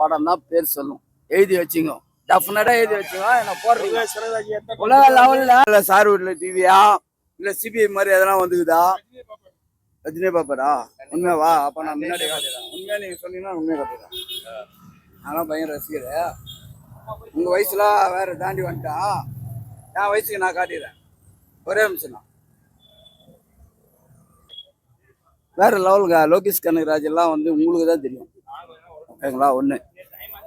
படம் தான் பேர் சொல்லும். எழுதி வச்சுங்க, டெஃபினட்டா எழுதி வச்சுங்க. என்ன போடுறீங்க உலக லெவல்ல? இல்ல சார் வீட்ல டிவியா இல்ல சிபிஐ மாதிரி எதனா வந்துக்குதா? ரஜினி பாப்பரா? உண்மையாவா? அப்ப நான் முன்னாடி காட்டுறேன். உண்மையா நீங்க சொன்னீங்கன்னா உண்மையா காட்டுறேன். நானும் பையன் ரசிக்கிறேன். உங்க வயசுல வேற தாண்டி வந்துட்டா என் வயசுக்கு நான் காட்டிடுறேன். ஒரே நிமிஷம் தான். வேற லெவலுங்க. லோகேஷ் கனகராஜ் எல்லாம் வந்து உங்களுக்கு தான் தெரியும், ஓகேங்களா? ஒன்று,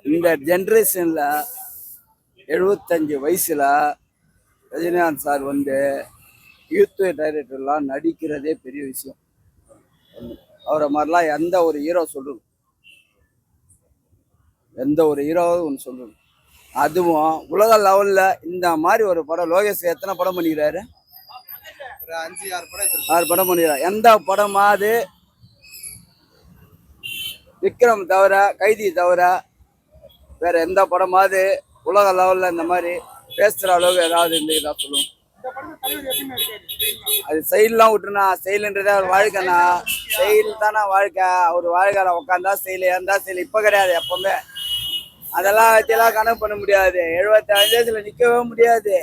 இந்த ஜென்ரேஷன்ல 75 வயசுல ரஜினிகாந்த் சார் வந்து யூத் டைரக்டர்லாம் நடிக்கிறதே பெரிய விஷயம். அவரை மாதிரிலாம் எந்த ஒரு ஹீரோ சொல்றது, எந்த ஒரு ஹீரோவும் ஒன்று சொல்றது. அதுவும் உலக லெவல்ல இந்த மாதிரி ஒரு படம் லோகேஷ் எத்தனை படம் பண்ணிக்கிறாரு? ஒரு 5-6 படம் 6 படம் பண்ணிக்கிறார். எந்த படமாவது விக்ரம் தவிர, கைதி தவிர வேற எந்த படமாவது உலக லெவல்ல இந்த மாதிரி பேசுற அளவுக்கு ஏதாவது இருந்துதான் சொல்லுவோம். அது செயல்லாம் விட்டுருண்ணா. செயல்ன்றதே அவர் வாழ்க்கைண்ணா. செயல் தானே வாழ்க்கை. அவர் வாழ்க்கையில உட்காந்தா செயல், இருந்தா செயல். இப்ப கிடையாது, எப்பவுமே. அதெல்லாம் வச்செல்லாம் கணக்கு பண்ண முடியாது. 75 வயசுல நிக்கவே முடியாது.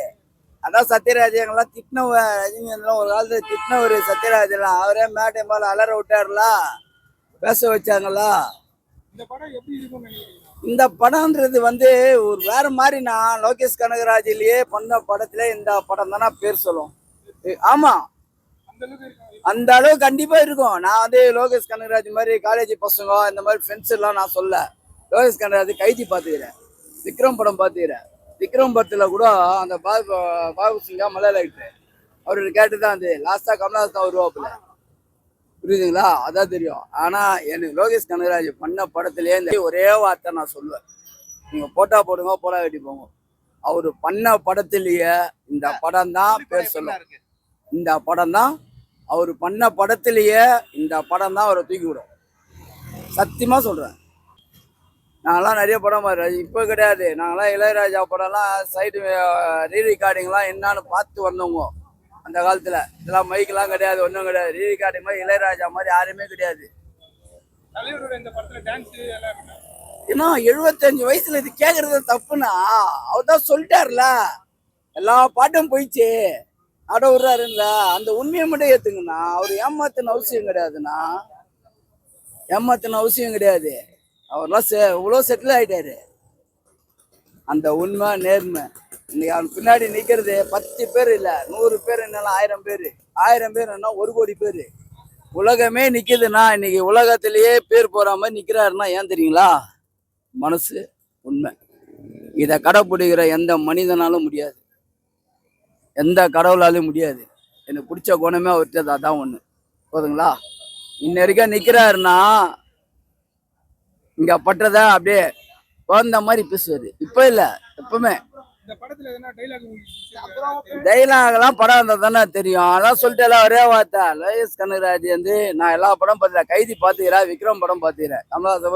அதான் சத்யராஜ் எங்கெல்லாம் திட்டின ரஜினிகாந்த்லாம் ஒரு காலத்துல திட்டின ஒரு சத்யராஜ் எல்லாம் அவரே மேட்டை மேல அலற விட்டாருல, பேச வச்சாங்களா? இந்த படம்ன்றது வந்து ஒரு வேற மாதிரினா லோகேஷ் கனகராஜிலேயே பண்ண படத்துல இந்த படம் தானே பேர் சொல்லும். ஆமா, அந்த அளவு கண்டிப்பா இருக்கும். நான் வந்து லோகேஷ் கனகராஜ் மாதிரி காலேஜ் பசங்க இந்த மாதிரி ஃப்ரெண்ட்ஸ் எல்லாம் நான் சொல்ல. லோகேஷ் கனகராஜ் கைதி பாத்துக்கிறேன், விக்ரம் படம் பாத்துக்கிறேன். விக்ரம் படத்துல கூட அந்த பாபு சிங்கா மலையாள ஆக்டர் அவரு கேட்டுதான் அது லாஸ்டா கமலஹாசன் தான் வருவாப்புல, புரியுதுங்களா? அதான் தெரியும். ஆனா எனக்கு லோகேஷ் கனகராஜ் பண்ண படத்திலேயே இந்த ஒரே வார்த்தை நான் சொல்லுவேன், நீங்க போட்டா போடுங்க, போடா வெட்டி போங்க. அவரு பண்ண படத்திலேயே இந்த படம் தான் பேர் சொல்லும். இந்த படம் தான் அவரு பண்ண படத்திலேயே இந்த படம் தான் அவரை தூக்கி விடும். சத்தியமா சொல்றேன். நாங்களாம் நிறைய படம் இப்போ கிடையாது. நாங்களாம் இளையராஜா படம்லாம் சைடு ரீரிகார்டிங்லாம் என்னன்னு பார்த்து வந்தவங்க அந்த காலத்துல. இதெல்லாம் மைக்கெல்லாம் கிடையாது, ஒன்றும் கிடையாது. ரீரிகார்டிங் மாதிரி இளையராஜா மாதிரி யாருமே கிடையாது. ஏன்னா 75 வயசுல இது கேட்கறது தப்புனா அவர் தான் சொல்லிட்டாருல, எல்லா பாட்டும் போயிடுச்சு ஆட விடுறாருல்ல. அந்த உண்மையை மட்டும் ஏத்துங்கண்ணா. அவர் ஏமாத்தின அவசியம் கிடையாதுண்ணா, ஏமாத்தின அவசியம் கிடையாது. அவர்லாம் இவ்வளோ செட்டில் ஆயிட்டாரு. அந்த உண்மை நேர்மை இன்னைக்கு அவன் பின்னாடி நிற்கிறது 10 பேர் இல்லை, 100 பேர், என்னாலும் 1000 பேர். 1000 பேர் என்ன 1 கோடி பேர். உலகமே நிற்குதுன்னா இன்னைக்கு உலகத்திலேயே பேர் போற மாதிரி நிற்கிறாருன்னா ஏன் தெரியுங்களா? மனசு, உண்மை. இதை கடைப்பிடிக்கிற எந்த மனிதனாலும் முடியாது, எந்த கடவுளாலும் முடியாது. எனக்கு பிடிச்ச குணமே அவர்கிட்ட அதான் ஒன்று, போதுங்களா? இன்ன வரைக்கும் நிற்கிறாருன்னா இங்க பட்டத அப்படியே குழந்த மாதிரி பேசுவாரு. இப்ப இல்ல, எப்பவுமே. டைலாக் எல்லாம் படம் இருந்தா தானே தெரியும். அதான் சொல்லிட்டு ஒரே வார்த்தை, லோகேஷ் கனகராஜ் வந்து நான் எல்லா படம் பார்த்துக்கிறேன். கைதி பாத்துக்கிறேன், விக்ரம் படம் பாத்துக்கிறேன், கமலஹாசன்